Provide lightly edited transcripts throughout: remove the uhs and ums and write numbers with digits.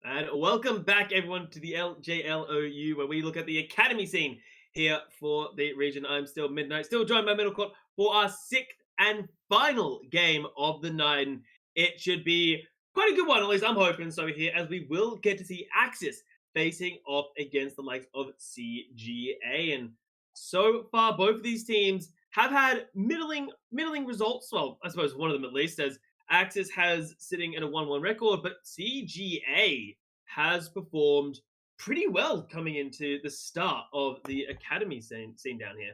And welcome back, everyone, to the LJLOU, where we look at the academy scene here for the region. I'm still Midnight, still joined by Middle Court for our sixth and final game of the night. And it should be quite a good one, at least I'm hoping so here, as we will get to see AXIZ facing off against the likes of CGA. And so far, both of these teams have had middling results. Well, I suppose one of them at least, as AXIZ has sitting at a 1-1 record, but CGA has performed pretty well coming into the start of the academy scene down here.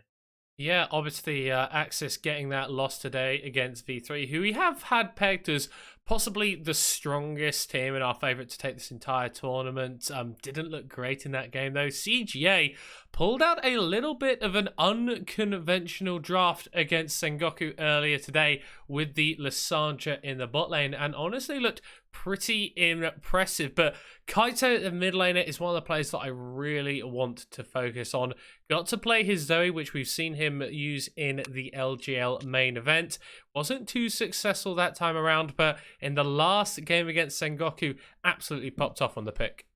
Yeah, obviously, AXIZ getting that loss today against V3, who we have had pegged as possibly the strongest team and our favourite to take this entire tournament. Didn't look great in that game, though. CGA pulled out a little bit of an unconventional draft against Sengoku earlier today with the Lissandra in the bot lane, and honestly looked pretty impressive. But Kaito, the mid laner, is one of the players that I really want to focus on. Got to play his Zoe, which we've seen him use in the LJL main event. Wasn't too successful that time around, but in the last game against Sengoku, absolutely popped off on the pick.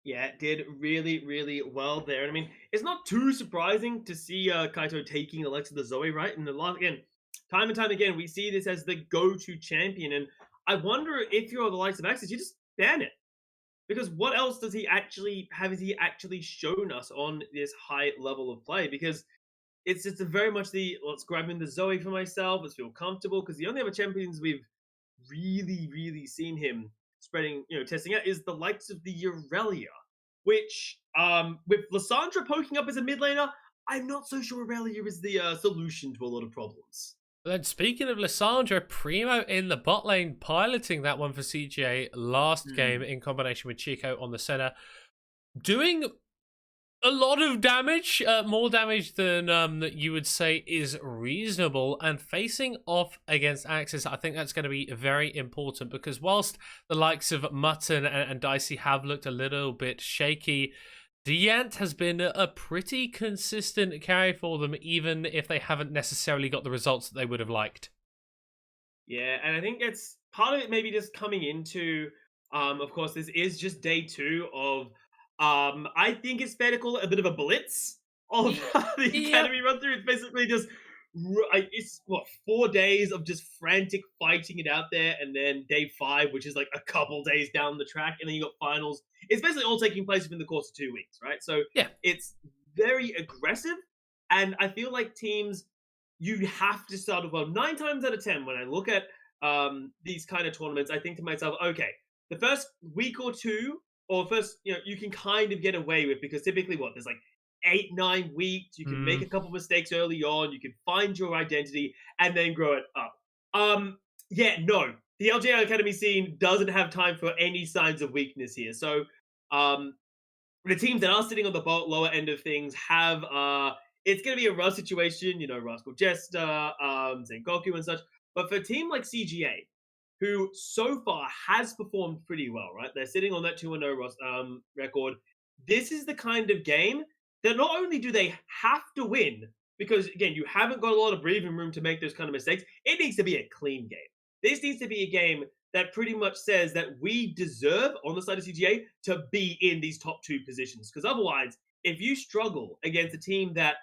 Yeah, did really well there. And I mean, it's not too surprising to see Kaito taking Alexa the Zoe, right? And again, time and time again, we see this as the go-to champion. And I wonder if you're the likes of AXIZ, you just ban it. Because what else does he actually have? Has he actually shown us on this high level of play? Because it's very much the let's grab in the Zoe for myself, let's feel comfortable. Because the only other champions we've really seen him spreading, testing out is the likes of the Aurelia, which with Lissandra poking up as a mid laner, I'm not so sure Aurelia is the solution to a lot of problems. Then speaking of Lissandra, Primo in the bot lane, piloting that one for CGA last game in combination with Chico on the center. Doing a lot of damage, more damage than that you would say is reasonable, and facing off against AXIZ, I think that's going to be very important, because whilst the likes of Mutton and Dicey have looked a little bit shaky, Diant has been a pretty consistent carry for them, even if they haven't necessarily got the results that they would have liked. Yeah, and I think it's part of it maybe just coming into, of course, this is just day 2 of, I think it's fair to call it a bit of a blitz of the academy run through. It's basically just, it's what, 4 days of just frantic fighting it out there, and then day 5, which is like a couple days down the track, and then you got finals. It's basically all taking place within the course of 2 weeks, right? So yeah, it's very aggressive, and I feel like teams, you have to start with, well, 9 times out of 10, when I look at these kind of tournaments, I think to myself, okay, the first week or two, or first, you can kind of get away with, because typically there's like 8-9 weeks, you can make a couple mistakes early on, you can find your identity, and then grow it up. Yeah, no, the LJL Academy scene doesn't have time for any signs of weakness here. So, the teams that are sitting on the lower end of things have, it's going to be a rough situation, Rascal Jester, Sengoku and such. But for a team like CGA, who so far has performed pretty well, right? They're sitting on that 2-0 record. This is the kind of game that not only do they have to win, because again, you haven't got a lot of breathing room to make those kind of mistakes. It needs to be a clean game. This needs to be a game that pretty much says that we deserve, on the side of CGA, to be in these top 2 positions. Because otherwise, if you struggle against a team that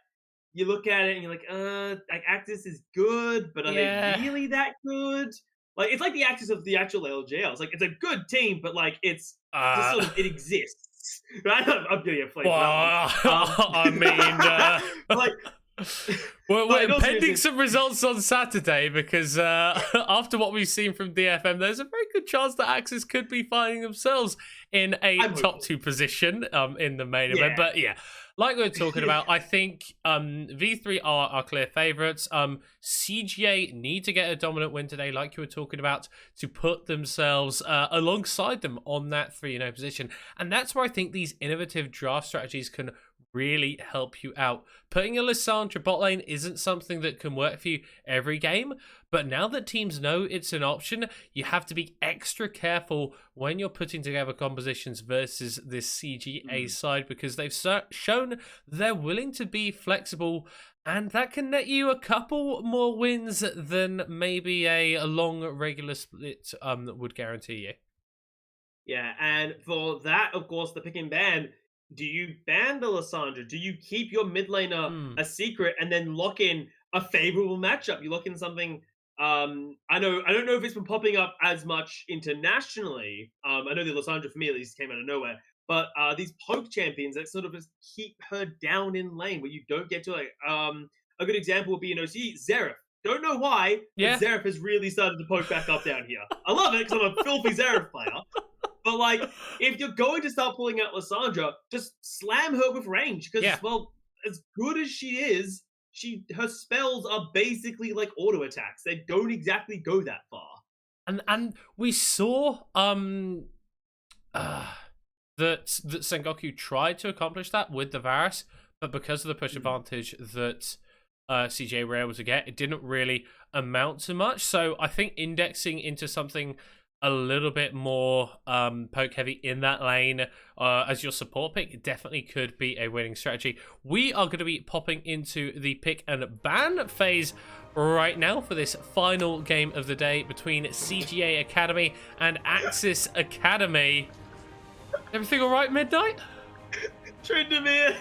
you look at it and you're like AXIZ is good, but are they really that good? Like, it's like the AXIZ of the actual LJL. It's like, it's a good team, but like, it's just sort of, it exists. Right? I'm giving you a flavor. I mean, like, we're pending some results on Saturday, because after what we've seen from DFM, there's a very good chance that AXIZ could be finding themselves in a top 2 position in the main event. But yeah, like we were talking about, I think V3 are our clear favourites. CGA need to get a dominant win today, like you were talking about, to put themselves alongside them on that 3-0 position. And that's where I think these innovative draft strategies can really help you out. Putting a Lissandra bot lane isn't something that can work for you every game, but now that teams know it's an option, you have to be extra careful when you're putting together compositions versus this CGA side, because they've shown they're willing to be flexible, and that can net you a couple more wins than maybe a long regular split would guarantee you. Yeah, and for that, of course, the pick and ban. Do you ban the Lissandra? Do you keep your mid laner Hmm. a secret and then lock in a favorable matchup? You lock in something. I don't know if it's been popping up as much internationally. I know the Lissandra for me at least came out of nowhere, but these poke champions that sort of just keep her down in lane where you don't get to like. A good example would be OC Xerath. Don't know why, but Yeah. Xerath has really started to poke back up down here. I love it because I'm a filthy Xerath player. But like, if you're going to start pulling out Lissandra, just slam her with range because, Yeah. well, as good as she is, her spells are basically like auto attacks. They don't exactly go that far. And we saw that Sengoku tried to accomplish that with the Varus, but because of the push advantage that CJ were able to get, it didn't really amount to much. So I think indexing into something a little bit more poke heavy in that lane as your support pick definitely could be a winning strategy. We are going to be popping into the pick and ban phase right now for this final game of the day between CGA Academy and AXIZ Academy. Everything all right, Midnight? Tryndamere.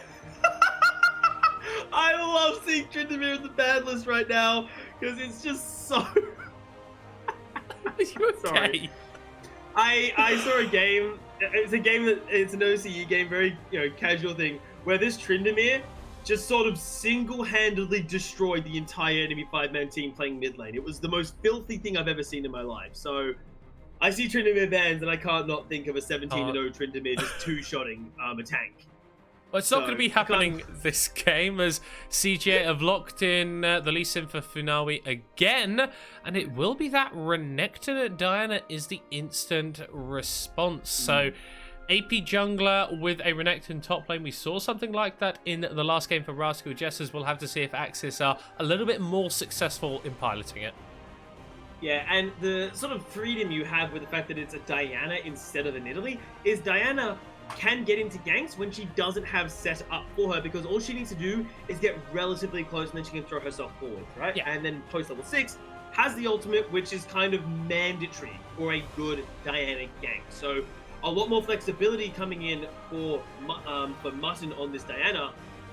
I love seeing Tryndamere in the ban list right now because it's just so... Are you okay? Sorry. I saw a game. It's an OCE game, very casual thing, where this Tryndamere just sort of single-handedly destroyed the entire enemy 5-man team playing mid lane. It was the most filthy thing I've ever seen in my life. So I see Tryndamere bans, and I can't not think of a 17-0 Tryndamere just two-shotting a tank. Well, it's not going to be happening this game as CJ have locked in the Lee Sin for Funawi again, and it will be that Renekton Diana is the instant response. So AP jungler with a Renekton top lane. We saw something like that in the last game for Rascal Jesters. We'll have to see if AXIZ are a little bit more successful in piloting it. Yeah, and the sort of freedom you have with the fact that it's a Diana instead of an Italy is Diana can get into ganks when she doesn't have set up for her, because all she needs to do is get relatively close and then she can throw herself forward, right? Yeah. And then post level 6 has the ultimate, which is kind of mandatory for a good Diana gank. So a lot more flexibility coming in for Mutton on this Diana.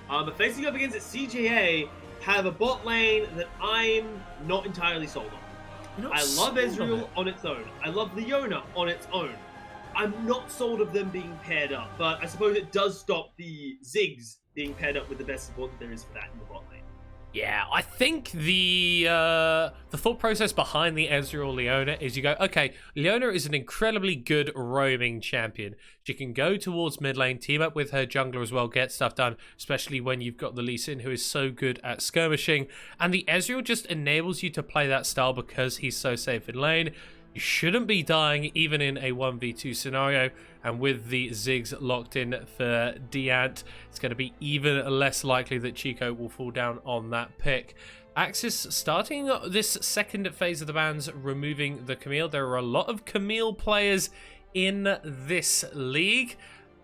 But facing up against it, CJA have a bot lane that I'm not entirely sold on. I love Ezreal on its own. I love Leona on its own. I'm not sold of them being paired up, but I suppose it does stop the Ziggs being paired up with the best support that there is for that in the bot lane. Yeah, I think the thought process behind the Ezreal Leona is you go, okay, Leona is an incredibly good roaming champion. She can go towards mid lane, team up with her jungler as well, get stuff done, especially when you've got the Lee Sin who is so good at skirmishing. And the Ezreal just enables you to play that style because he's so safe in lane. You shouldn't be dying even in a 1v2 scenario, and with the Ziggs locked in for Deant, it's going to be even less likely that Chico will fall down on that pick. AXIZ starting this second phase of the bans, removing the Camille. There are a lot of Camille players in this league,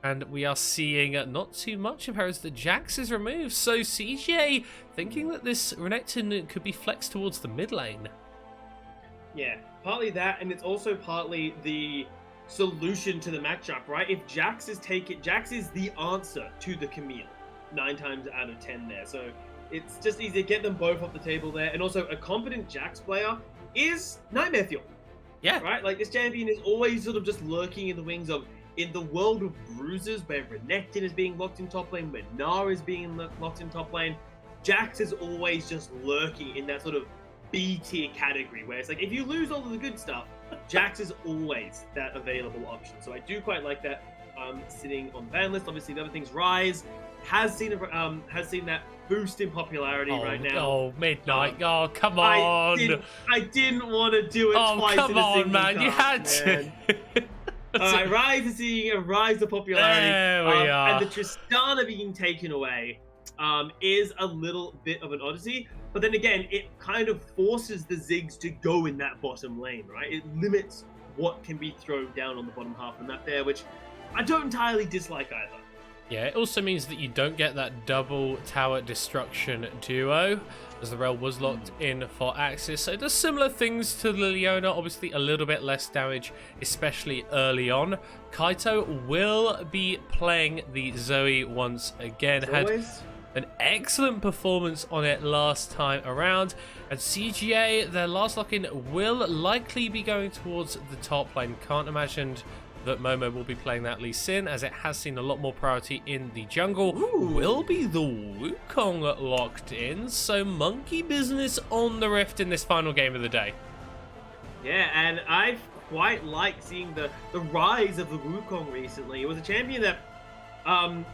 and we are seeing not too much of her as the Jax is removed. So CJ thinking that this Renekton could be flexed towards the mid lane. Yeah, partly that, and it's also partly the solution to the matchup, right? If Jax is the answer to the Camille 9 times out of 10 there. So it's just easy to get them both off the table there. And also a competent Jax player is Nightmare Fuel. Yeah. Right? Like this champion is always sort of just lurking in the wings of, in the world of bruises where Renekton is being locked in top lane, where Gnar is being locked in top lane, Jax is always just lurking in that sort of B tier category where it's like, if you lose all of the good stuff, Jax is always that available option. So I do quite like that sitting on the ban list. Obviously, the other things, Rise has seen that boost in popularity right now. Oh, Midnight! Oh, come on! I didn't want to do it twice. Come in a on, single man! cast, You had to. Alright, Rise is seeing a rise of popularity. There we are. And the Tristana being taken away is a little bit of an odyssey. But then again, it kind of forces the Ziggs to go in that bottom lane, right? It limits what can be thrown down on the bottom half of the map there, which I don't entirely dislike either. Yeah, it also means that you don't get that double tower destruction duo, as the rail was locked in for AXIZ. So it does similar things to the Leona, obviously a little bit less damage, especially early on. Kaito will be playing the Zoe once again. Had an excellent performance on it last time around. And CGA, their last lock-in will likely be going towards the top lane. Can't imagine that Momo will be playing that Lee Sin, as it has seen a lot more priority in the jungle. Ooh. Will be the Wukong locked in, so monkey business on the Rift in this final game of the day. Yeah, and I've quite liked seeing the rise of the Wukong recently. It was a champion that,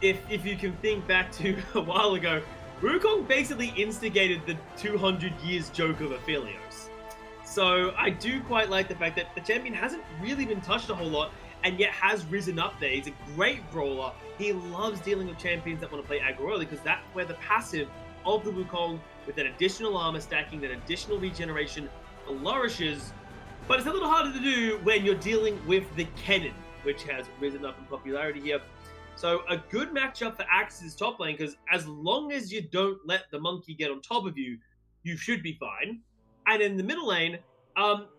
if you can think back to a while ago, Wukong basically instigated the 200 years joke of Aphelios. So I do quite like the fact that the champion hasn't really been touched a whole lot, and yet has risen up there. He's a great brawler. He loves dealing with champions that want to play aggro early, because that's where the passive of the Wukong, with that additional armor stacking, that additional regeneration, flourishes. But it's a little harder to do when you're dealing with the Kennen, which has risen up in popularity here. So a good matchup for AXIZ's top lane, because as long as you don't let the monkey get on top of you, you should be fine. And in the middle lane,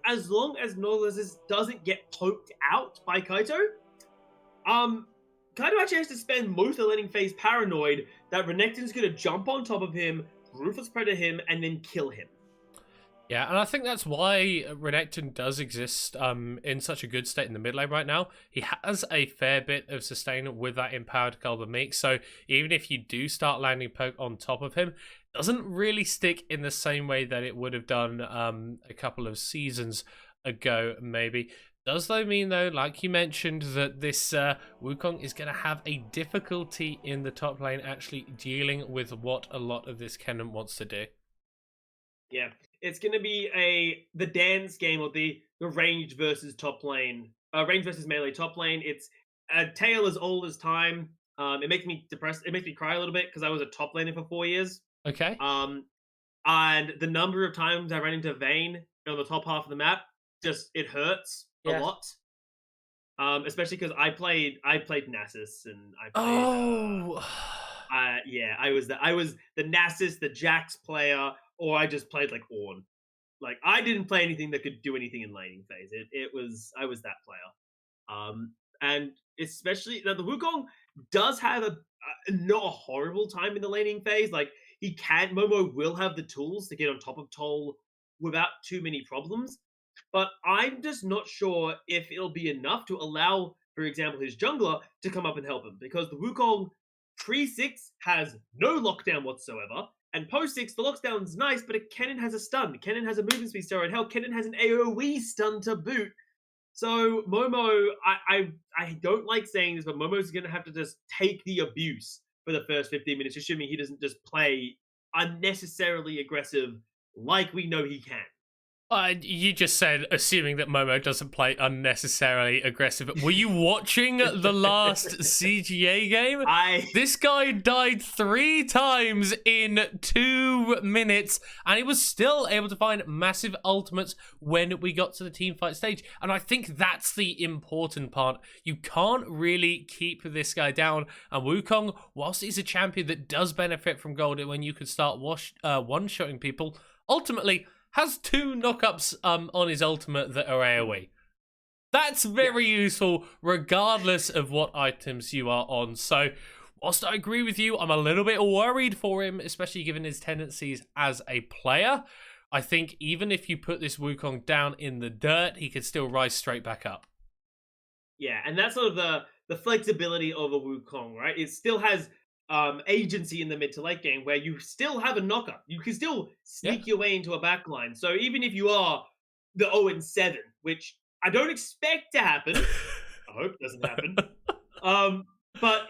as long as Nautilus doesn't get poked out by Kaito, Kaito actually has to spend most of the laning phase paranoid that Renekton's going to jump on top of him, Ruthless Predator him, and then kill him. Yeah, and I think that's why Renekton does exist in such a good state in the mid lane right now. He has a fair bit of sustain with that empowered Galba Meek, so even if you do start landing poke on top of him, it doesn't really stick in the same way that it would have done a couple of seasons ago, maybe. Does though mean, though, like you mentioned, that this Wukong is going to have a difficulty in the top lane actually dealing with what a lot of this Kennen wants to do. Yeah, it's going to be the dance game, or the range versus top lane, range versus melee top lane. It's a tale as old as time. It makes me depressed. It makes me cry a little bit, because I was a top laner for 4 years. Okay. And the number of times I ran into Vayne on the top half of the map, it hurts a lot. Especially because I played Nasus, and I played. Yeah, I was the Nasus, the Jax player, or I just played like Ornn. Like, I didn't play anything that could do anything in laning phase. I was that player. And especially now, the Wukong does have not a horrible time in the laning phase. Like, Momo will have the tools to get on top of Toll without too many problems. But I'm just not sure if it'll be enough to allow, for example, his jungler to come up and help him, because the Wukong pre-6 has no lockdown whatsoever, and post-6 the lockdown's nice, but Kennen has a stun. Kennen has a movement speed steroid. Hell, Kennen has an AoE stun to boot. So Momo, I don't like saying this, but Momo's going to have to just take the abuse for the first 15 minutes, assuming he doesn't just play unnecessarily aggressive like we know he can. You just said, assuming that Momo doesn't play unnecessarily aggressive. Were you watching the last CGA game? This guy died 3 times in 2 minutes, and he was still able to find massive ultimates when we got to the team fight stage. And I think that's the important part. You can't really keep this guy down. And Wukong, whilst he's a champion that does benefit from gold when you can start one-shotting people, ultimately has 2 knockups on his ultimate that are AoE. That's very useful regardless of what items you are on. So whilst I agree with you, I'm a little bit worried for him, especially given his tendencies as a player. I think even if you put this Wukong down in the dirt, he could still rise straight back up. Yeah, and that's sort of the flexibility of a Wukong, right? It still has agency in the mid to late game, where you still have a knocker. You can still sneak your way into a backline. So even if you are the 0-7, which I don't expect to happen, I hope it doesn't happen. But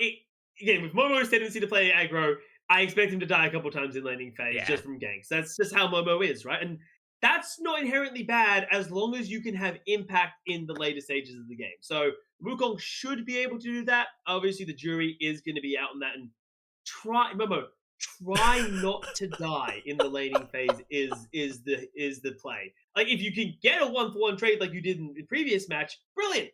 again, with Momo's tendency to play aggro, I expect him to die a couple times in laning phase just from ganks. That's just how Momo is, right? And that's not inherently bad as long as you can have impact in the later stages of the game. So Wukong should be able to do that. Obviously, the jury is going to be out on that, and try not to die in the laning phase is the play. Like, if you can get a 1-for-1 trade like you did in the previous match, brilliant.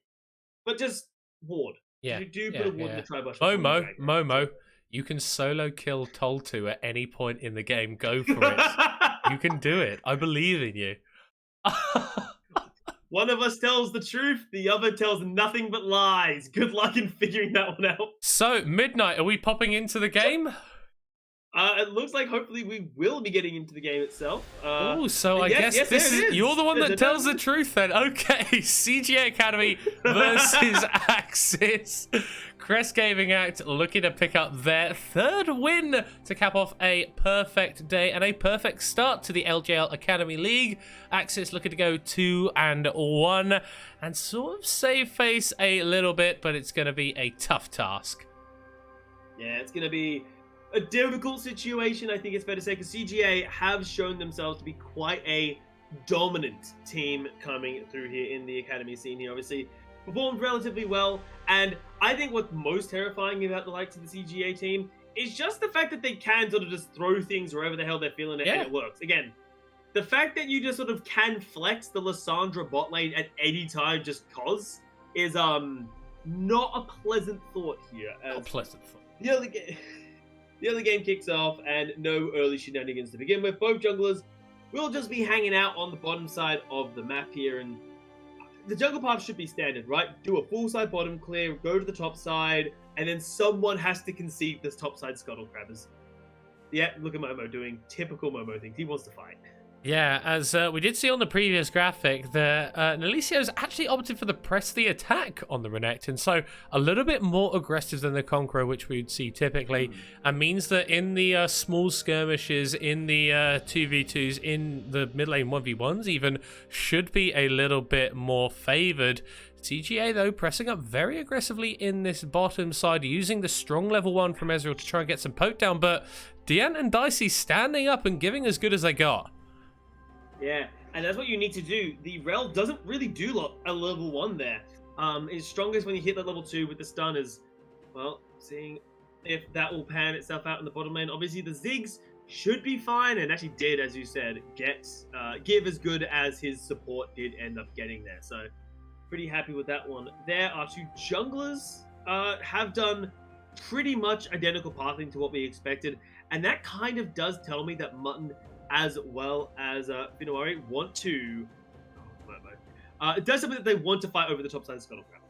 But just ward. Yeah. Do put a ward in the tri-bush. Momo, you can solo kill Toltu at any point in the game. Go for it. You can do it. I believe in you. One of us tells the truth, the other tells nothing but lies. Good luck in figuring that one out. So, Midnight, are we popping into the game? It looks like hopefully we will be getting into the game itself. So I guess this is you're the one that tells the truth then. Okay, CGA Academy versus AXIZ. Crest Gaming Act looking to pick up their third win to cap off a perfect day and a perfect start to the LJL Academy League. AXIZ looking to go 2-1 and sort of save face a little bit, but it's going to be a tough task. Yeah, it's going to be a difficult situation, I think it's fair to say, because CGA have shown themselves to be quite a dominant team coming through here in the academy scene here. Obviously, performed relatively well, and I think what's most terrifying about the likes of the CGA team is just the fact that they can sort of just throw things wherever the hell they're feeling it, and it works. Again, the fact that you just sort of can flex the Lissandra bot lane at any time just cause is not a pleasant thought here. Not a pleasant thought. The other game kicks off, and no early shenanigans to begin with. Both junglers will just be hanging out on the bottom side of the map here, and the jungle path should be standard, right? Do a full side bottom clear, go to the top side, and then someone has to concede this top side scuttle crabbers. Yeah, look at Momo doing typical Momo things. He wants to fight. Yeah, as we did see on the previous graphic, Nalisio's actually opted for the press the attack on the Renekton, so a little bit more aggressive than the Conqueror, which we'd see typically, and means that in the small skirmishes, in the 2v2s, in the mid lane 1v1s even, should be a little bit more favoured. CGA, though, pressing up very aggressively in this bottom side, using the strong level 1 from Ezreal to try and get some poke down, but Deanne and Dicey standing up and giving as good as they got. Yeah, and that's what you need to do. The Rel doesn't really do a level 1 there. It's strongest when you hit that level 2 with the stunners. Well, seeing if that will pan itself out in the bottom lane. Obviously, the Ziggs should be fine, and actually did, as you said, give as good as his support did end up getting there. So, pretty happy with that one. There, our two junglers have done pretty much identical pathing to what we expected, and that kind of does tell me that Mutton as well as Finawari want to... it does something that they want to fight over the top side of Scuttle Crab.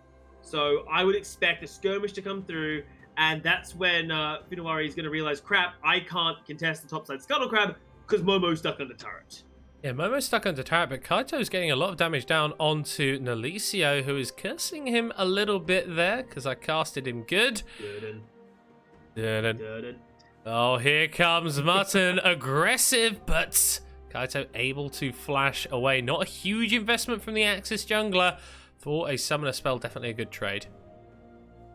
So I would expect a skirmish to come through, and that's when Finawari is going to realize, crap, I can't contest the top side Scuttle Crab because Momo's stuck on the turret. Yeah, Momo's stuck on the turret, but Kaito's getting a lot of damage down onto Nalicio, who is cursing him a little bit there because I casted him good. Oh, here comes Mutton, aggressive, but Kaito able to flash away. Not a huge investment from the AXIZ jungler for a summoner spell. Definitely a good trade.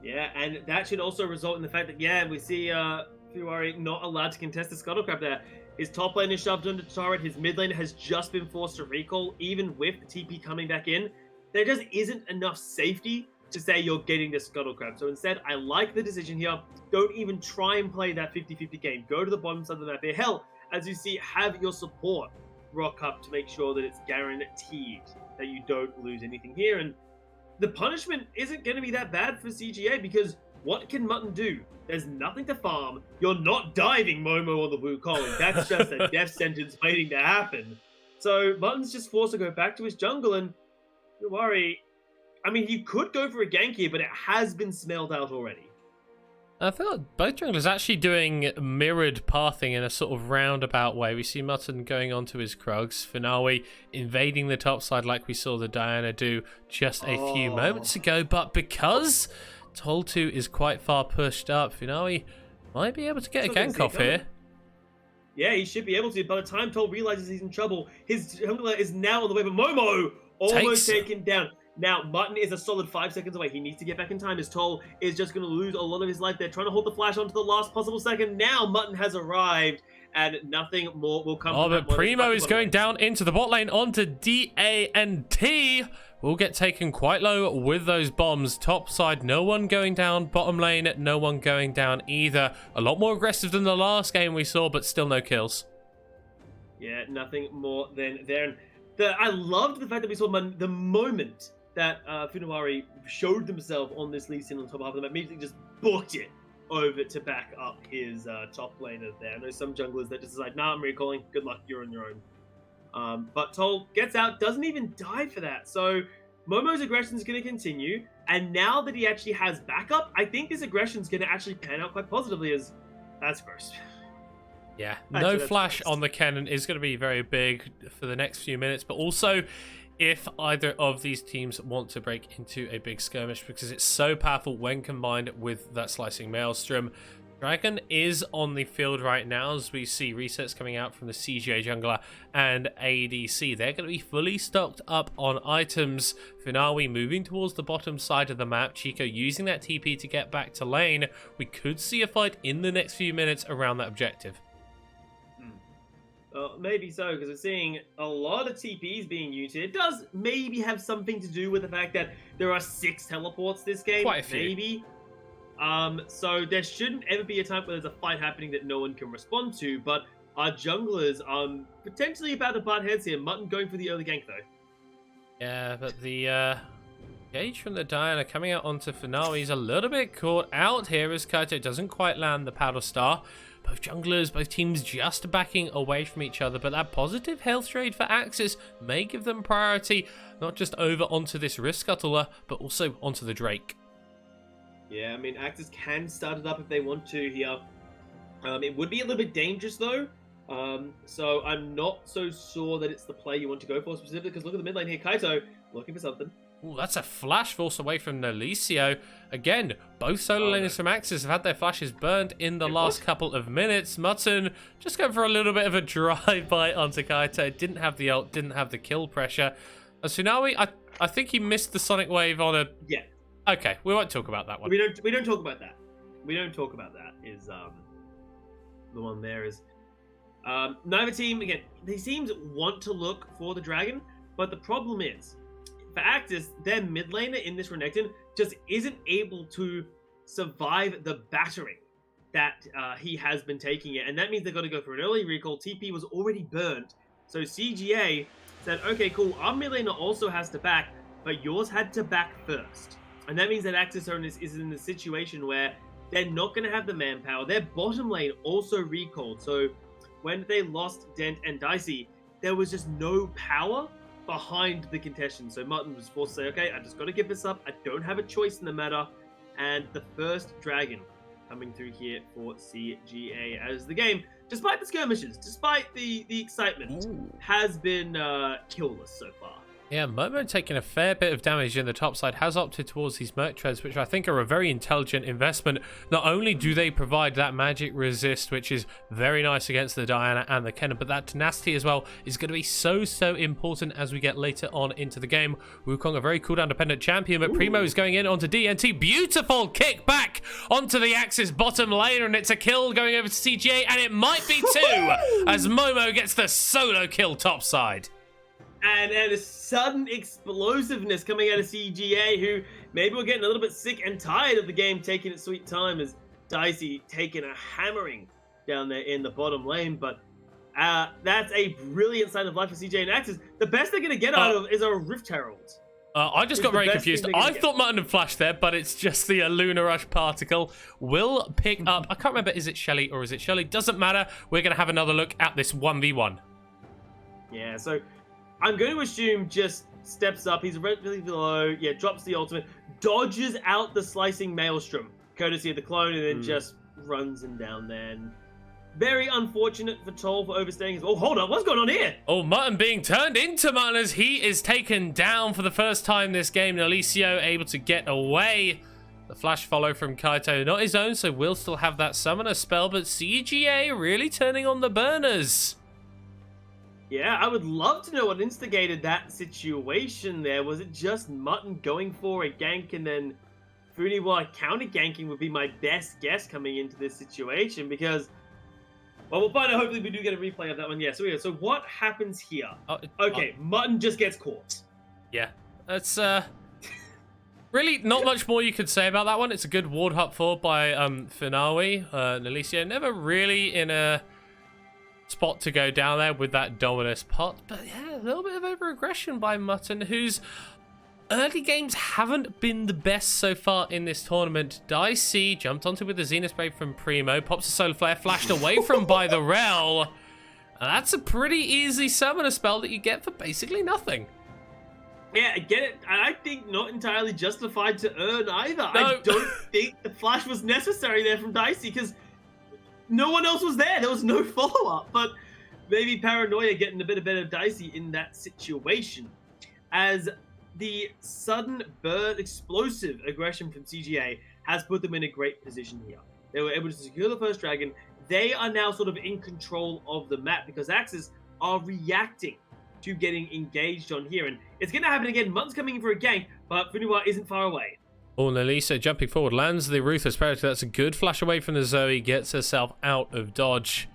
Yeah, and that should also result in the fact that, yeah, we see Finawari not allowed to contest the Scuttle Crab there. His top lane is shoved under the turret. His mid lane has just been forced to recall, even with the TP coming back in. There just isn't enough safety to say you're getting the Scuttle Crab. So instead, I like the decision here. Don't even try and play that 50-50 game. Go to the bottom side of the map here. Hell, as you see, have your support rock up to make sure that it's guaranteed that you don't lose anything here. And the punishment isn't going to be that bad for CGA because what can Mutton do? There's nothing to farm. You're not diving Momo on the Wukong. That's just a death sentence waiting to happen. So Mutton's just forced to go back to his jungle, and don't worry. I mean, he could go for a gank here, but it has been smelled out already. I feel like both junglers actually doing mirrored pathing in a sort of roundabout way. We see Mutton going onto his Krugs, Finawi invading the top side like we saw the Diana do just a few moments ago, but because Toltu is quite far pushed up, Finawi might be able to get a gank off here. Yeah, he should be able to. By the time Tol realizes he's in trouble, his jungler is now on the way, but Momo almost taken down. Now, Mutton is a solid 5 seconds away. He needs to get back in time. His Toll is just going to lose a lot of his life. They're trying to hold the flash onto the last possible second. Now, Mutton has arrived, and nothing more will come. Oh, but Primo is going down into the bot lane onto DANT. Will get taken quite low with those bombs. Top side, no one going down. Bottom lane, no one going down either. A lot more aggressive than the last game we saw, but still no kills. Yeah, nothing more than there. I loved the fact that we saw the moment that Funawari showed themselves on this Lee Sin on top half of them, immediately just booked it over to back up his top laner there. I know some junglers that just decide, nah, I'm recalling, good luck, you're on your own. But Toll gets out, doesn't even die for that. So Momo's aggression is going to continue, and now that he actually has backup, I think this aggression is going to actually pan out quite positively, as that's gross. Yeah, no flash on the cannon is going to be very big for the next few minutes, but also if either of these teams want to break into a big skirmish, because it's so powerful when combined with that slicing maelstrom. Dragon is on the field right now as we see resets coming out from the CGA jungler and ADC. They're going to be fully stocked up on items. Finawi moving towards the bottom side of the map. Chico using that TP to get back to lane. We could see a fight in the next few minutes around that objective. Maybe so, because we're seeing a lot of TPs being used here. It does maybe have something to do with the fact that there are 6 teleports this game. Quite a few. Maybe. So there shouldn't ever be a time where there's a fight happening that no one can respond to, but our junglers are potentially about to butt heads here. Mutton going for the early gank, though. Yeah, but the gauge from the Diana coming out onto Finawi is a little bit caught out here as Kaito doesn't quite land the Paddle Star. Both junglers, both teams just backing away from each other, but that positive health trade for AXIZ may give them priority, not just over onto this Rift Scuttler, but also onto the Drake. Yeah, I mean, AXIZ can start it up if they want to here. It would be a little bit dangerous, though. So I'm not so sure that it's the play you want to go for specifically, because look at the mid lane here. Kaito looking for something. Ooh, that's a flash force away from Nolicio. Again, both solo laners from AXIZ have had their flashes burned in the last couple of minutes. Mutton just going for a little bit of a drive-by onto Kaito. Didn't have the ult, didn't have the kill pressure. Tsunawi, I think he missed the Sonic Wave on a... Yeah. Okay, we won't talk about that one. We don't talk about that. We don't talk about that. Is the one there is neither team, again, they seem to want to look for the dragon, but the problem is for AXIZ, their mid laner in this Renekton just isn't able to survive the battering that he has been taking it, and that means they've got to go for an early recall. TP was already burned, so CGA said, okay, cool, our mid laner also has to back, but yours had to back first. And that means that AXIZ is in a situation where they're not going to have the manpower. Their bottom lane also recalled. So when they lost Dent and Dicey, there was just no power behind the contention. So Mutton was forced to say, okay, I just got to give this up. I don't have a choice in the matter. And the first dragon coming through here for CGA as the game, despite the skirmishes, despite the excitement, has been killless so far. Yeah, Momo taking a fair bit of damage in the top side, has opted towards these Merc Treads, which I think are a very intelligent investment. Not only do they provide that magic resist, which is very nice against the Diana and the Kennen, but that tenacity as well is going to be so important as we get later on into the game. Wukong, a very cooldown dependent champion, but Primo is going in onto DNT. Beautiful kick back onto the AXIZ bottom laner, and it's a kill going over to CGA, and it might be 2 as Momo gets the solo kill top side. And a sudden explosiveness coming out of CGA, who maybe we're getting a little bit sick and tired of the game taking its sweet time, as Dicey taking a hammering down there in the bottom lane. But that's a brilliant sign of life for CJ and AXIZ. The best they're going to get out of is a Rift Herald. I just got very confused. I thought Mutton had flashed there, but it's just the Lunar Rush particle. Will pick up... I can't remember, is it Shelly or is it Shelly? Doesn't matter. We're going to have another look at this 1v1. Yeah, so... I'm going to assume just steps up. He's relatively low. Yeah, drops the ultimate. Dodges out the slicing maelstrom, courtesy of the clone, and then just runs him down there. And very unfortunate for Toll for overstaying his... Oh, hold up. What's going on here? Oh, Mutton being turned into Mutton as he is taken down for the first time this game. Nolicio able to get away. The flash follow from Kaito, not his own, so will still have that summoner spell, but CGA really turning on the burners. Yeah, I would love to know what instigated that situation there. Was it just Mutton going for a gank and then Funiwa counter-ganking would be my best guess coming into this situation? Because, well, we'll find out. Hopefully we do get a replay of that one. Yeah, so what happens here? Mutton just gets caught. Yeah, that's really not much more you could say about that one. It's a good ward hop for by Finawi. Nolicio never really in a... spot to go down there with that Dominus pot, but yeah, a little bit of over-aggression by Mutton, who's early games haven't been the best so far in this tournament. Dicey jumped onto with the Zenith Brave from Primo, pops a Solar Flare, flashed away from by the Rel. And that's a pretty easy summoner spell that you get for basically nothing. Yeah, I get it. And I think not entirely justified to earn either. No. I don't think the flash was necessary there from Dicey because no one else was there. There was no follow-up. But maybe Paranoia getting a bit of Dicey in that situation. As the sudden bird explosive aggression from CGA has put them in a great position here. They were able to secure the first dragon. They are now sort of in control of the map because AXIZ are reacting to getting engaged on here. And it's going to happen again. Mutton's coming in for a gank, but Funiwa isn't far away. Oh, Nalisa jumping forward, lands the Ruthless Predator. That's a good flash away from the Zoe, gets herself out of dodge.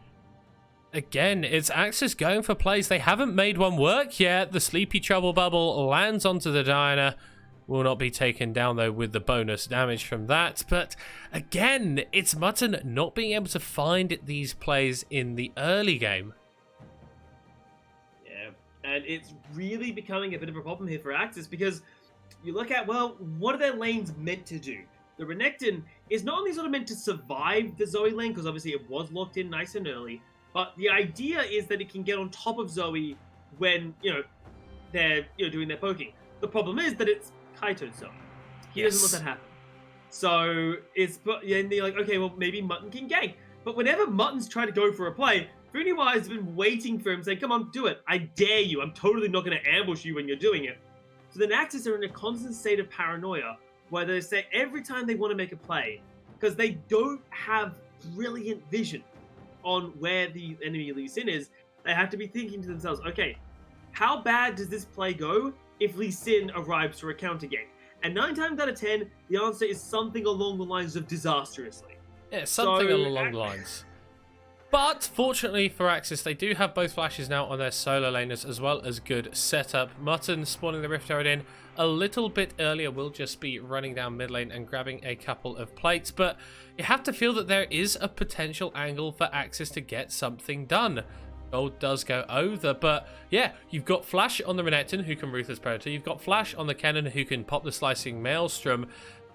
Again, it's AXIZ going for plays. They haven't made one work yet. The Sleepy Trouble Bubble lands onto the Diana. Will not be taken down, though, with the bonus damage from that. But again, it's Mutton not being able to find these plays in the early game. Yeah, and it's really becoming a bit of a problem here for AXIZ because you look at, well, what are their lanes meant to do? The Renekton is not only sort of meant to survive the Zoe lane, because obviously it was locked in nice and early, but the idea is that it can get on top of Zoe when, they're doing their poking. The problem is that it's Kaito's Zoe. He doesn't let that happen. So and they're like, okay, well, maybe Mutton can gank. But whenever Mutton's tried to go for a play, Funiwa has been waiting for him, saying, come on, do it. I dare you. I'm totally not going to ambush you when you're doing it. So then AXIZ are in a constant state of paranoia where they say every time they want to make a play, because they don't have brilliant vision on where the enemy Lee Sin is, they have to be thinking to themselves, okay, how bad does this play go if Lee Sin arrives for a counter gank? And 9 times out of 10, the answer is something along the lines of disastrously. Yeah, something along the lines. But fortunately for AXIZ, they do have both flashes now on their solo laners as well as good setup. Mutton spawning the Rift Herald in a little bit earlier will just be running down mid lane and grabbing a couple of plates. But you have to feel that there is a potential angle for AXIZ to get something done. Gold does go over, but yeah, you've got Flash on the Renekton who can Ruthless Predator. You've got Flash on the Cannon who can pop the Slicing Maelstrom.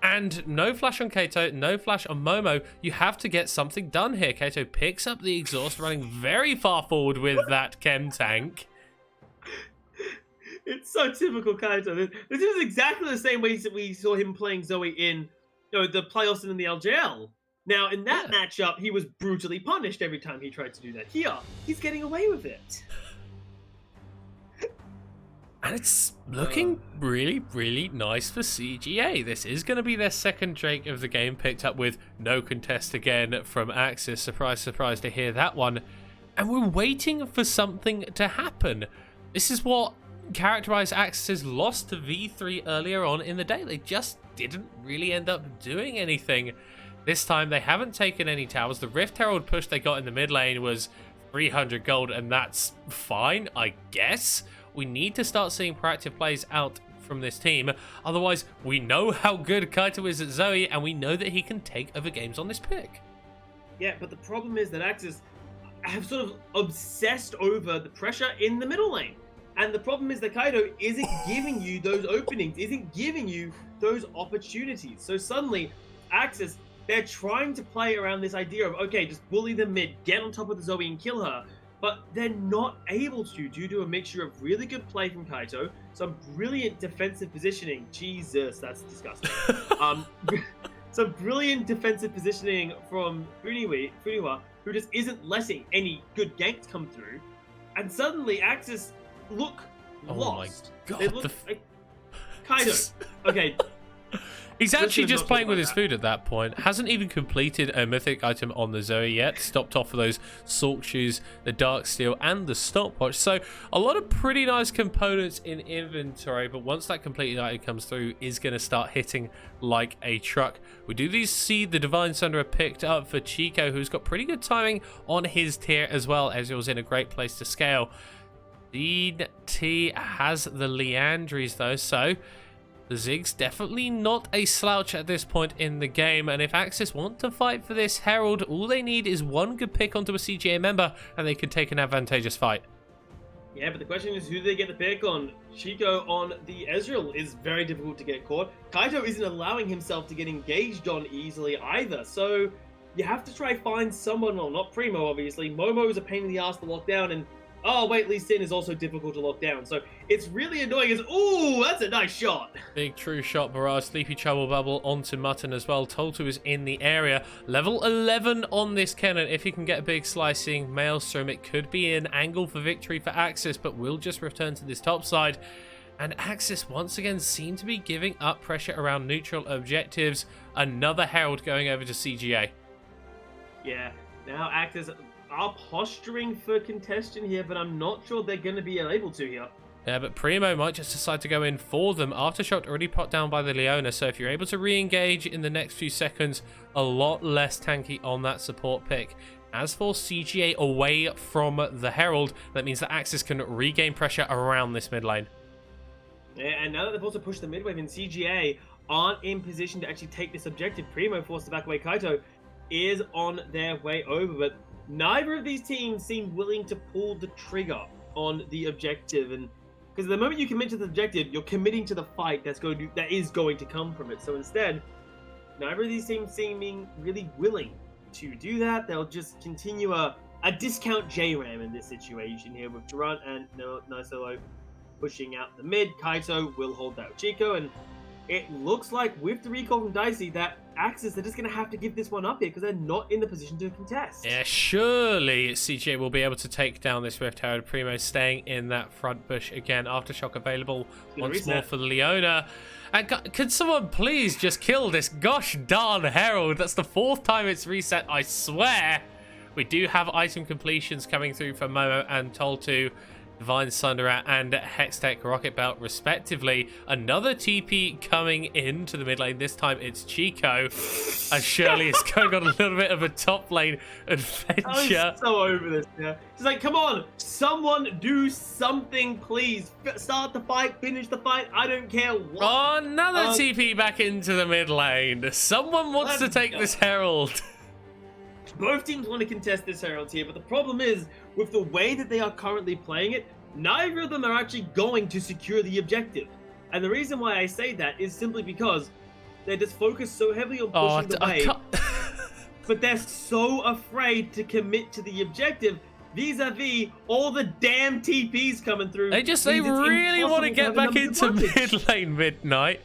And no flash on Kato, no flash on Momo. You have to get something done here. Kato picks up the exhaust, running very far forward with that chem tank. It's so typical Kaito. This is exactly the same way that we saw him playing Zoe in the playoffs and in the LJL. Now, in that matchup, he was brutally punished every time he tried to do that. Here, he's getting away with it. And it's looking really, really nice for CGA. This is going to be their second Drake of the game, picked up with no contest again from AXIZ. Surprise, surprise to hear that one. And we're waiting for something to happen. This is what characterized AXIZ's loss to V3 earlier on in the day. They just didn't really end up doing anything. This time, they haven't taken any towers. The Rift Herald push they got in the mid lane was 300 gold, and that's fine, I guess. We need to start seeing proactive plays out from this team. Otherwise, we know how good Kaito is at Zoe, and we know that he can take over games on this pick. Yeah, but the problem is that AXIZ have sort of obsessed over the pressure in the middle lane. And the problem is that Kaito isn't giving you those openings, isn't giving you those opportunities. So suddenly, AXIZ, they're trying to play around this idea of, okay, just bully the mid, get on top of the Zoe and kill her. But they're not able to due to a mixture of really good play from Kaito, some brilliant defensive positioning. Jesus, that's disgusting. Some brilliant defensive positioning from Funiwa, who just isn't letting any good ganks come through. And suddenly, AXIZ look lost. Oh my god. They look like Kaito. Okay. He's actually just playing with his food at that point. Hasn't even completed a mythic item on the Zoe yet. Stopped off of those Salk Shoes, the Dark Steel, and the Stopwatch. So a lot of pretty nice components in inventory. But once that completed item comes through, is going to start hitting like a truck. We do see the Divine Sunderer picked up for Chico, who's got pretty good timing on his tier as well, as he was in a great place to scale. DT has the Leandries though, so the Zig's definitely not a slouch at this point in the game, and if AXIZ want to fight for this Herald, all they need is one good pick onto a CGA member, and they can take an advantageous fight. Yeah, but the question is who they get the pick on. Chico on the Ezreal is very difficult to get caught. Kaito isn't allowing himself to get engaged on easily either, so you have to try find someone, well, not Primo, obviously. Momo is a pain in the ass to lock down, and oh, wait, Lee Sin is also difficult to lock down. So it's really annoying. Ooh, that's a nice shot. Big true shot barrage. Sleepy Trouble Bubble onto Mutton as well. Toltu is in the area. Level 11 on this cannon. If he can get a big slicing Maelstrom, it could be an angle for victory for AXIZ, but we'll just return to this top side. And AXIZ once again seem to be giving up pressure around neutral objectives. Another Herald going over to CGA. Yeah, now AXIZ are posturing for contestation here, but I'm not sure they're going to be able to here. Yeah, but Primo might just decide to go in for them. Aftershock already popped down by the Leona, so if you're able to re-engage in the next few seconds, a lot less tanky on that support pick. As for CGA away from the Herald, that means that AXIZ can regain pressure around this mid lane. Yeah, and now that they've also pushed the mid wave, and CGA aren't in position to actually take this objective, Primo forced to back away. Kaito is on their way over, but neither of these teams seem willing to pull the trigger on the objective, and because the moment you commit to the objective, you're committing to the fight that is going to come from it. So instead, neither of these teams seeming really willing to do that. They'll just continue a discount J-Ram in this situation here with Durant and Nisolo pushing out the mid. Kaito will hold that with Chico, and it looks like with the recall from Dicey that AXIZ are just going to have to give this one up here because they're not in the position to contest. Yeah, surely CGA will be able to take down this Rift Herald. Primo staying in that front bush again. Aftershock available once more for the Leona. And could someone please just kill this gosh darn Herald? That's the 4th time it's reset, I swear. We do have item completions coming through for Momo and Toltu. Divine Sunderer and Hextech Rocket Belt respectively. Another TP coming into the mid lane. This time it's Chico. As Shirley is going on a little bit of a top lane adventure. I'm so over this now. She's like, come on, someone do something, please. Start the fight, finish the fight. I don't care what. Oh, another TP back into the mid lane. Someone wants to take this Herald. Both teams want to contest this Herald here, but the problem is, with the way that they are currently playing it, neither of them are actually going to secure the objective. And the reason why I say that is simply because they're just focused so heavily on pushing the wave, but they're so afraid to commit to the objective vis-a-vis all the damn TPs coming through. They really want to get back into mid lane Midnight.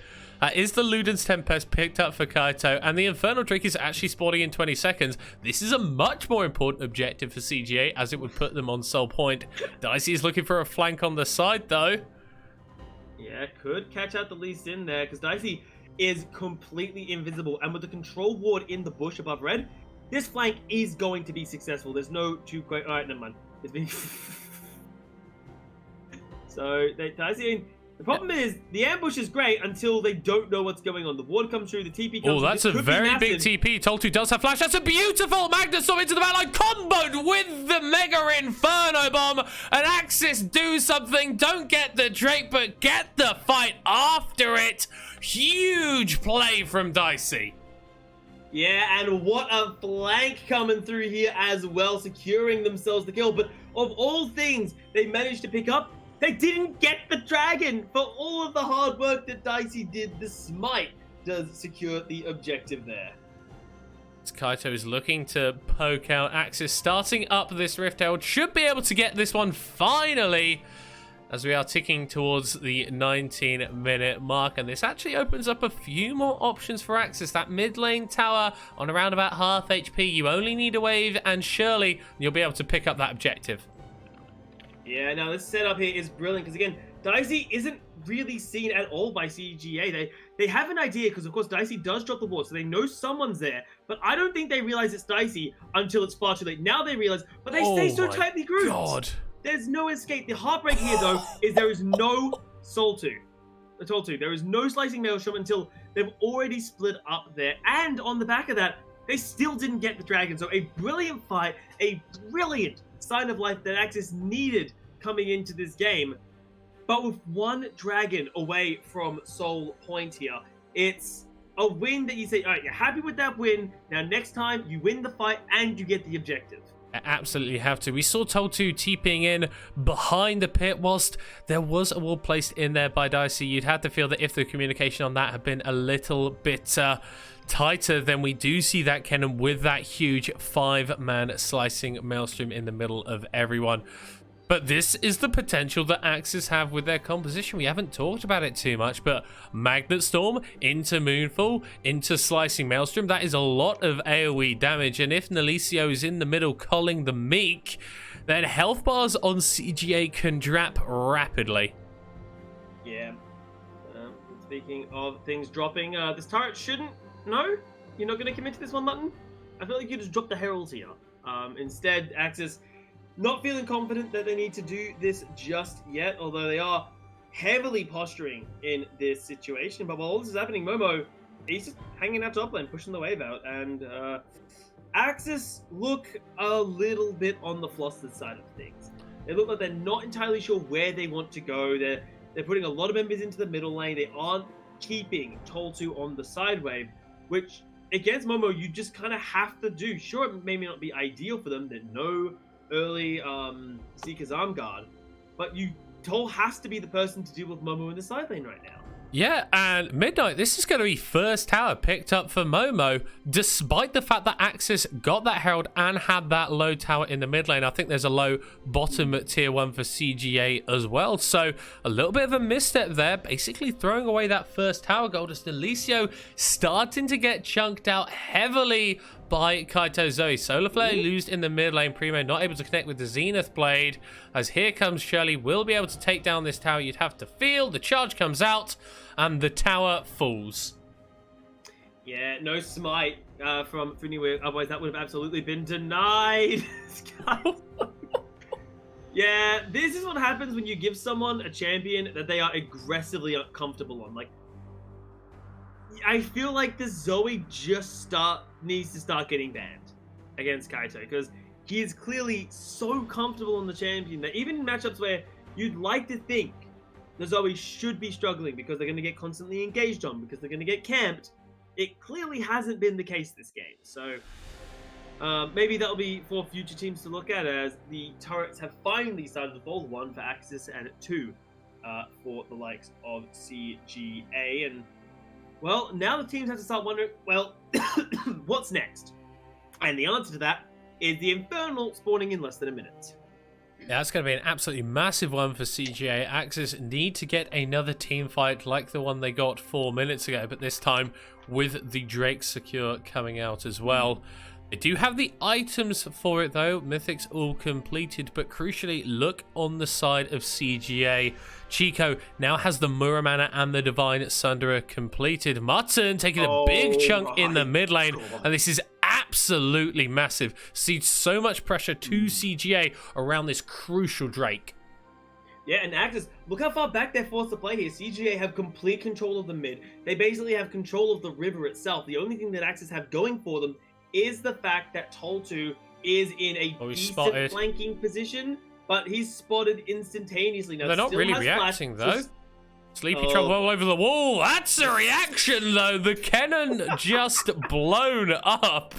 Is the Luden's Tempest picked up for Kaito, and the Infernal Drake is actually spawning in 20 seconds. This is a much more important objective for CGA, as it would put them on Soul Point. Dicey is looking for a flank on the side, though. Yeah, could catch out the Lee Sin there, because Dicey is completely invisible, and with the control ward in the bush above red, this flank is going to be successful. There's no two quite. All right, never mind. It's been so Dicey. The problem is, the ambush is great until they don't know what's going on. The ward comes through, the TP comes through. Oh, that's a very big TP. Toltu does have flash. That's a beautiful Magnustorm into the backline, comboed with the Mega Inferno Bomb. And AXIZ do something. Don't get the Drake, but get the fight after it. Huge play from Dicey. Yeah, and what a flank coming through here as well, securing themselves the kill. But of all things they managed to pick up, they didn't get the dragon. For all of the hard work that Dicey did, the smite does secure the objective there. Kaito is looking to poke out AXIZ, starting up this Rift Herald. Should be able to get this one finally, as we are ticking towards the 19-minute mark. And this actually opens up a few more options for AXIZ. That mid lane tower on around about half HP. You only need a wave, and surely you'll be able to pick up that objective. Yeah, now this setup here is brilliant because, again, Dicey isn't really seen at all by CGA. They have an idea because, of course, Dicey does drop the ward, so they know someone's there. But I don't think they realize it's Dicey until it's far too late. Now they realize, but they stay so tightly grouped. God. There's no escape. The heartbreak here, though, is there is no Soul 2. There is no slicing Maelstrom until they've already split up there. And on the back of that, they still didn't get the dragon. So a brilliant fight, a brilliant sign of life that AXIZ needed coming into this game. But with one dragon away from Soul Point here, it's a win that you say, all right, you're happy with that win. Now next time you win the fight and you get the objective. Absolutely have to. We saw Toltu TPing in behind the pit whilst there was a wall placed in there by Dicey. You'd have to feel that if the communication on that had been a little bit tighter, then we do see that cannon with that huge 5-man slicing maelstrom in the middle of everyone. But this is the potential that AXIZ have with their composition. We haven't talked about it too much, but Magnet Storm into Moonfall, into Slicing Maelstrom, that is a lot of AoE damage. And if Nalicio is in the middle calling the Meek, then health bars on CGA can drop rapidly. Yeah. Speaking of things dropping, this turret shouldn't... No? You're not going to commit to this one button? I feel like you just dropped the heralds here. Instead, AXIZ... not feeling confident that they need to do this just yet, although they are heavily posturing in this situation. But while all this is happening, Momo, he's just hanging out top lane, pushing the wave out. And AXIZ look a little bit on the flustered side of things. They look like they're not entirely sure where they want to go. They're putting a lot of members into the middle lane. They aren't keeping Toltu on the side wave, which against Momo, you just kind of have to do. Sure, it may not be ideal for them. There's no early Seeker's Arm Guard, but Toll has to be the person to deal with Momo in the side lane right now. Yeah, and Midnight, this is going to be first tower picked up for Momo, despite the fact that AXIZ got that Herald and had that low tower in the mid lane. I think there's a low bottom at tier 1 for CGA as well, so a little bit of a misstep there, basically throwing away that first tower gold as Delicio starting to get chunked out heavily by Kaito Zoe. Solar Flare loosed in the mid lane. Primo not able to connect with the Zenith Blade, as here comes Shirley, will be able to take down this tower. You'd have to feel the charge comes out and the tower falls. Yeah, no smite from Funiwe, otherwise that would have absolutely been denied. Yeah, this is what happens when you give someone a champion that they are aggressively uncomfortable on. Like, I feel like the Zoe just needs to start getting banned against Kaito, because he is clearly so comfortable on the champion that even in matchups where you'd like to think the Zoe should be struggling because they're going to get constantly engaged on, because they're going to get camped, it clearly hasn't been the case this game. So maybe that'll be for future teams to look at, as the turrets have finally started to fall, 1 for AXIZ and 2 for the likes of CGA. And well, now the teams have to start wondering, well, what's next? And the answer to that is the Infernal spawning in less than a minute. Yeah, that's going to be an absolutely massive one for CGA. AXIZ need to get another team fight like the one they got 4 minutes ago, but this time with the Drake secure coming out as well. They do have the items for it though, Mythics all completed, but crucially look on the side of CGA. Chico now has the Muramana and the Divine Sunderer completed. Mutton taking a big chunk in the mid lane, and this is absolutely massive. See so much pressure to CGA around this crucial Drake. Yeah, and AXIZ, look how far back they're forced to play here. CGA have complete control of the mid. They basically have control of the river itself. The only thing that AXIZ have going for them is the fact that Toltu is in a decent flanking position, but he's spotted instantaneously. Now, they're not really reacting though. Sleepy Trouble all over the wall. That's a reaction though. The cannon just blown up.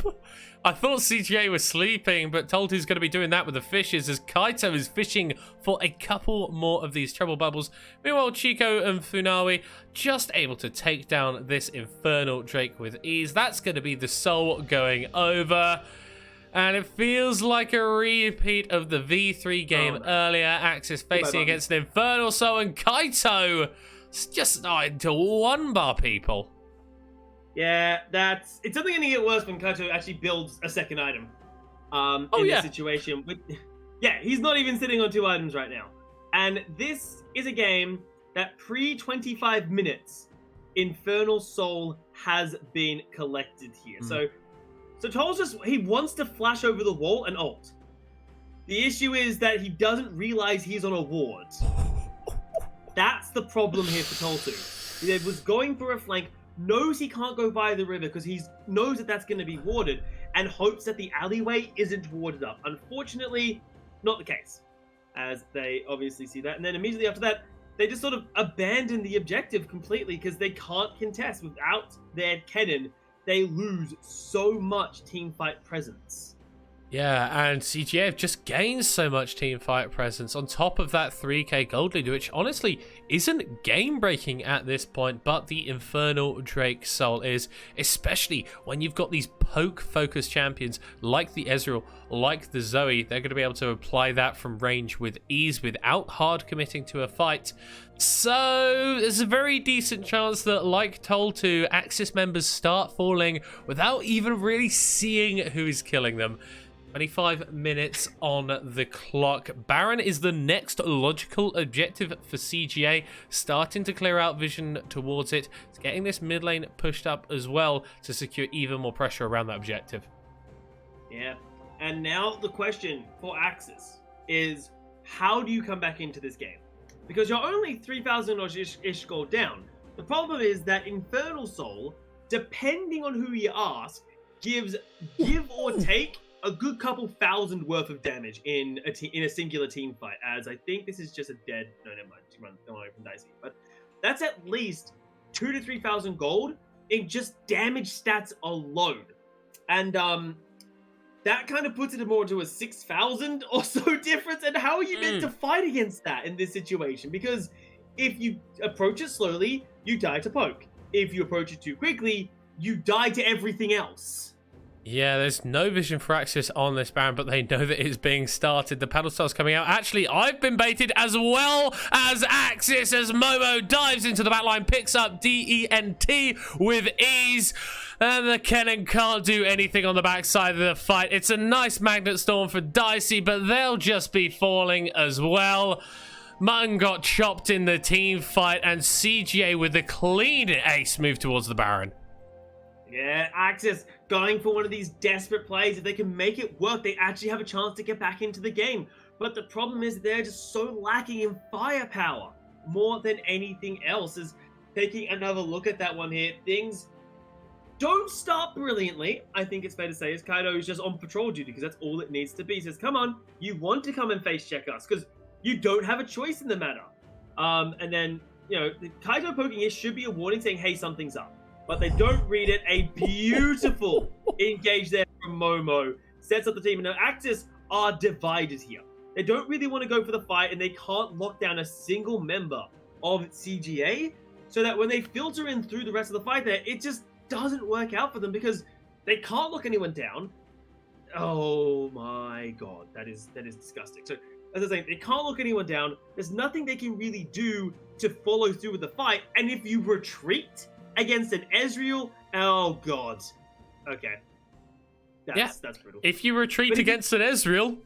I thought CGA was sleeping, but Toltu's going to be doing that with the fishes as Kaito is fishing for a couple more of these trouble bubbles. Meanwhile, Chico and Funawi just able to take down this Infernal Drake with ease. That's going to be the soul going over. And it feels like a repeat of the V3 game earlier. AXIZ facing against an Infernal Soul, and Kaito just starting to one-bar people. Yeah, it's only going to get worse when Kaito actually builds a second item in this situation. Yeah, he's not even sitting on 2 items right now. And this is a game that pre-25 minutes, Infernal Soul has been collected here. So Toll's he wants to flash over the wall and ult. The issue is that he doesn't realize he's on a ward. That's the problem here for Toltu. He was going for a flank, knows he can't go via the river because he knows that that's going to be warded, and hopes that the alleyway isn't warded up. Unfortunately, not the case, as they obviously see that. And then immediately after that, they just sort of abandon the objective completely because they can't contest. Without their cannon, they lose so much team fight presence. Yeah, and CGA have just gained so much teamfight presence on top of that 3k gold lead, which honestly isn't game-breaking at this point, but the Infernal Drake Soul is, especially when you've got these poke-focused champions like the Ezreal, like the Zoe. They're going to be able to apply that from range with ease without hard committing to a fight. So there's a very decent chance that, like told to, AXIZ members start falling without even really seeing who is killing them. 25 minutes on the clock. Baron is the next logical objective for CGA, starting to clear out vision towards it. It's getting this mid lane pushed up as well to secure even more pressure around that objective. Yeah, and now the question for AXIZ is, how do you come back into this game? Because you're only 3,000-ish gold down. The problem is that Infernal Soul, depending on who you ask, gives give or take a good couple thousand worth of damage in a singular team fight, as I think this is just a dead... No, never mind. Don't worry from Dicey. But that's at least 2,000 to 3,000 gold in just damage stats alone. And that kind of puts it more to a 6,000 or so difference. And how are you meant to fight against that in this situation? Because if you approach it slowly, you die to poke. If you approach it too quickly, you die to everything else. Yeah, there's no vision for AXIZ on this Baron, but they know that it's being started. The paddle star's coming out. Actually, I've been baited as well as AXIZ as Momo dives into the backline, picks up DENT with ease. And the Kennen can't do anything on the backside of the fight. It's a nice Magnet Storm for Dicey, but they'll just be falling as well. Mutton got chopped in the team fight, and CGA with a clean ace move towards the Baron. Yeah, AXIZ going for one of these desperate plays. If they can make it work, they actually have a chance to get back into the game. But the problem is they're just so lacking in firepower more than anything else. Is taking another look at that one here. Things don't start brilliantly, I think it's fair to say, as Kaido is just on patrol duty, because that's all it needs to be. He says, come on, you want to come and face check us, because you don't have a choice in the matter. And then, you know, the Kaido poking it should be a warning saying, hey, something's up. But they don't read it. A beautiful engage there from Momo sets up the team. And now AXIZ are divided here. They don't really want to go for the fight, and they can't lock down a single member of CGA, so that when they filter in through the rest of the fight there, it just doesn't work out for them because they can't lock anyone down. Oh my god, that is disgusting. So as I was saying, they can't lock anyone down. There's nothing they can really do to follow through with the fight. And if you retreat against an Ezreal, oh god. Okay. That's brutal. If you retreat against an Ezreal,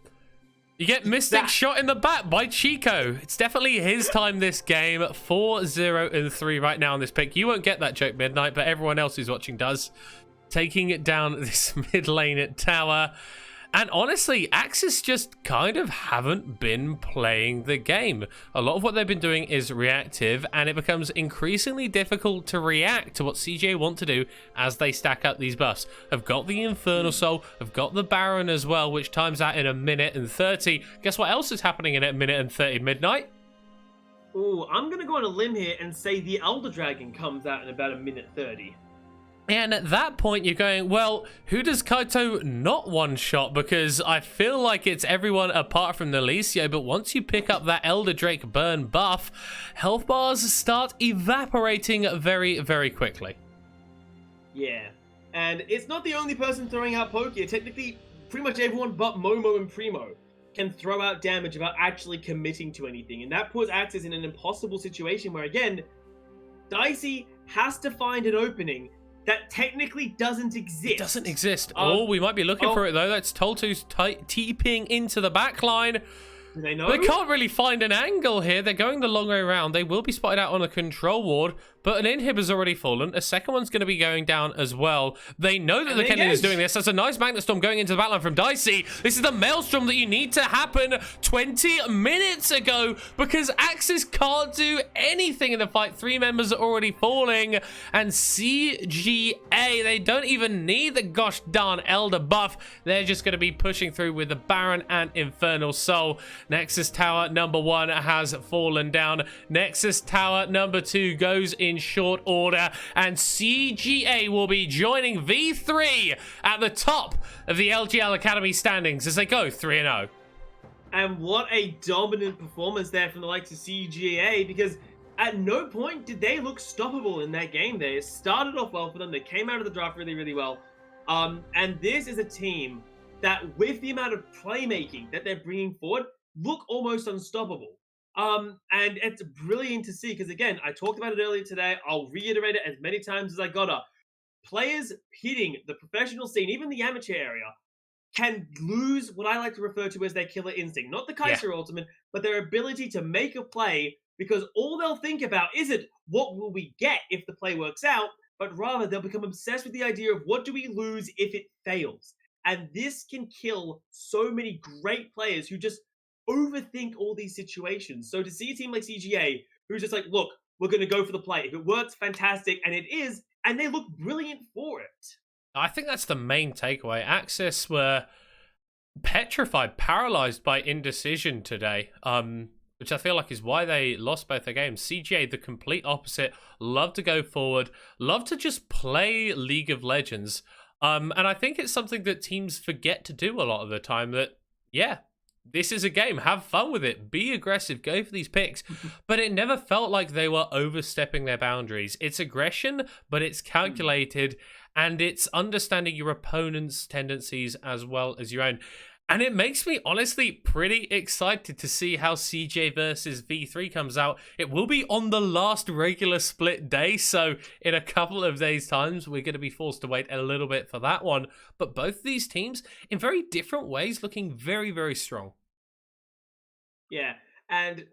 you get Mystic shot in the back by Chico. It's definitely his time this game. 4-0-3 right now on this pick. You won't get that joke, Midnight, but everyone else who's watching does. Taking it down this mid lane tower. And honestly, AXIZ just kind of haven't been playing the game. A lot of what they've been doing is reactive, and it becomes increasingly difficult to react to what CJ want to do as they stack up these buffs. I've got the Infernal Soul, I've got the Baron as well, which times out in 1:30. Guess what else is happening in 1:30, Midnight? Ooh, I'm going to go on a limb here and say the Elder Dragon comes out in about 1:30. And at that point, you're going, well, who does Kaito not one-shot? Because I feel like it's everyone apart from Nalicio, but once you pick up that Elder Drake burn buff, health bars start evaporating very, very quickly. Yeah, and it's not the only person throwing out poke here. Technically, pretty much everyone but Momo and Primo can throw out damage without actually committing to anything. And that puts AXIZ in an impossible situation where, again, Dicey has to find an opening that technically doesn't exist. It doesn't exist. We might be looking for it, though. That's Tolto's TPing into the backline. Do they know? They can't really find an angle here. They're going the long way around. They will be spotted out on a control ward, but an inhibitor's already fallen. A second one's going to be going down as well. They know that the Kennen is doing this. That's a nice Magnet Storm going into the backline from Dicey. This is the Maelstrom that you need to happen 20 minutes ago because AXIZ can't do anything in the fight. 3 members are already falling. And CGA, they don't even need the gosh darn Elder buff. They're just going to be pushing through with the Baron and Infernal Soul. Nexus Tower number 1 has fallen down. Nexus Tower number 2 goes in in short order, and CGA will be joining V3 at the top of the LJL Academy standings as they go 3-0. And what a dominant performance there from the likes of CGA, because at no point did they look stoppable in that game. They started off well for them. They came out of the draft really, really well. And this is a team that, with the amount of playmaking that they're bringing forward, look almost unstoppable. And it's brilliant to see, because again, I talked about it earlier today. I'll reiterate it as many times as I gotta. Players hitting the professional scene, even the amateur area, can lose what I like to refer to as their killer instinct. Not the Kaiser ultimate, but their ability to make a play, because all they'll think about isn't what will we get if the play works out, but rather they'll become obsessed with the idea of what do we lose if it fails. And this can kill so many great players who just overthink all these situations. So to see a team like CGA who's just like, look, we're going to go for the play. If it works, fantastic. And it is. And they look brilliant for it. I think that's the main takeaway. AXIZ were petrified, paralyzed by indecision today, which I feel like is why they lost both their games. CGA, the complete opposite, love to go forward, love to just play League of Legends. And I think it's something that teams forget to do a lot of the time, that, yeah, this is a game. Have fun with it. Be aggressive. Go for these picks. But it never felt like they were overstepping their boundaries. It's aggression, but it's calculated, and it's understanding your opponent's tendencies as well as your own. And it makes me honestly pretty excited to see how CJ versus V3 comes out. It will be on the last regular split day, so in a couple of days' times, we're going to be forced to wait a little bit for that one. But both these teams, in very different ways, looking very, very strong. Yeah, and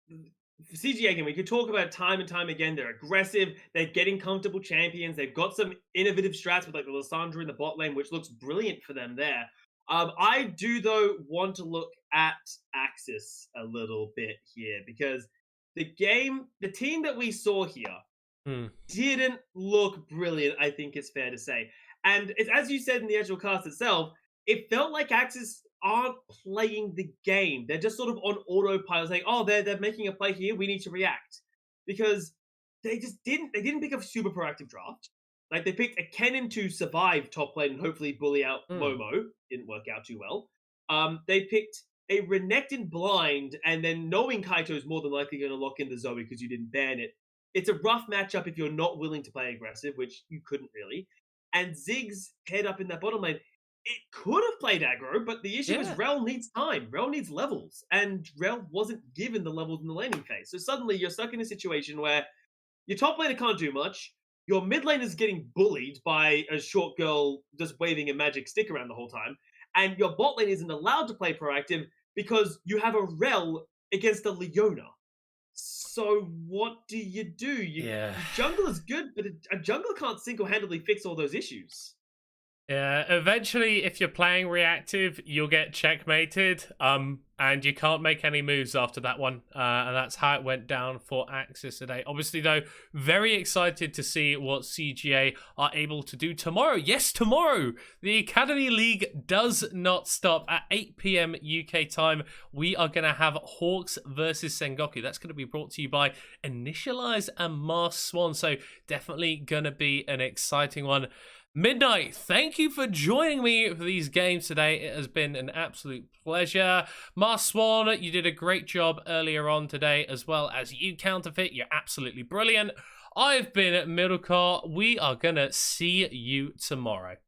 for CGA, again, we could talk about time and time again. They're aggressive. They're getting comfortable champions. They've got some innovative strats with like the Lissandra in the bot lane, which looks brilliant for them there. I do, though, want to look at AXIZ a little bit here, because the team that we saw here didn't look brilliant, I think it's fair to say. And it's, as you said in the actual cast itself, it felt like AXIZ aren't playing the game. They're just sort of on autopilot, saying, oh, they're making a play here, we need to react. Because they didn't pick a super proactive draft. Like, they picked a Kennen to survive top lane and hopefully bully out Momo. Didn't work out too well. They picked a Renekton blind, and then knowing Kaito's more than likely going to lock in the Zoe because you didn't ban it. It's a rough matchup if you're not willing to play aggressive, which you couldn't really. And Ziggs head up in that bottom lane. It could have played aggro, but the issue is Rel needs time. Rel needs levels, and Rel wasn't given the levels in the laning phase. So suddenly you're stuck in a situation where your top laner can't do much. Your mid lane is getting bullied by a short girl just waving a magic stick around the whole time. And your bot lane isn't allowed to play proactive because you have a Rel against a Leona. So what do? Jungle is good, but a jungler can't single-handedly fix all those issues. Yeah, eventually, if you're playing reactive, you'll get checkmated, and you can't make any moves after that one, and that's how it went down for AXIZ today. Obviously, though, very excited to see what CGA are able to do tomorrow. Yes, tomorrow! The Academy League does not stop. At 8 p.m. UK time, we are going to have Hawks versus Sengoku. That's going to be brought to you by Initialize and Mars Swan, so definitely going to be an exciting one. Midnight, thank you for joining me for these games today. It has been an absolute pleasure. Mars Swan, you did a great job earlier on today, as well as you, Counterfeit. You're absolutely brilliant. I've been Middlecore. We are going to see you tomorrow.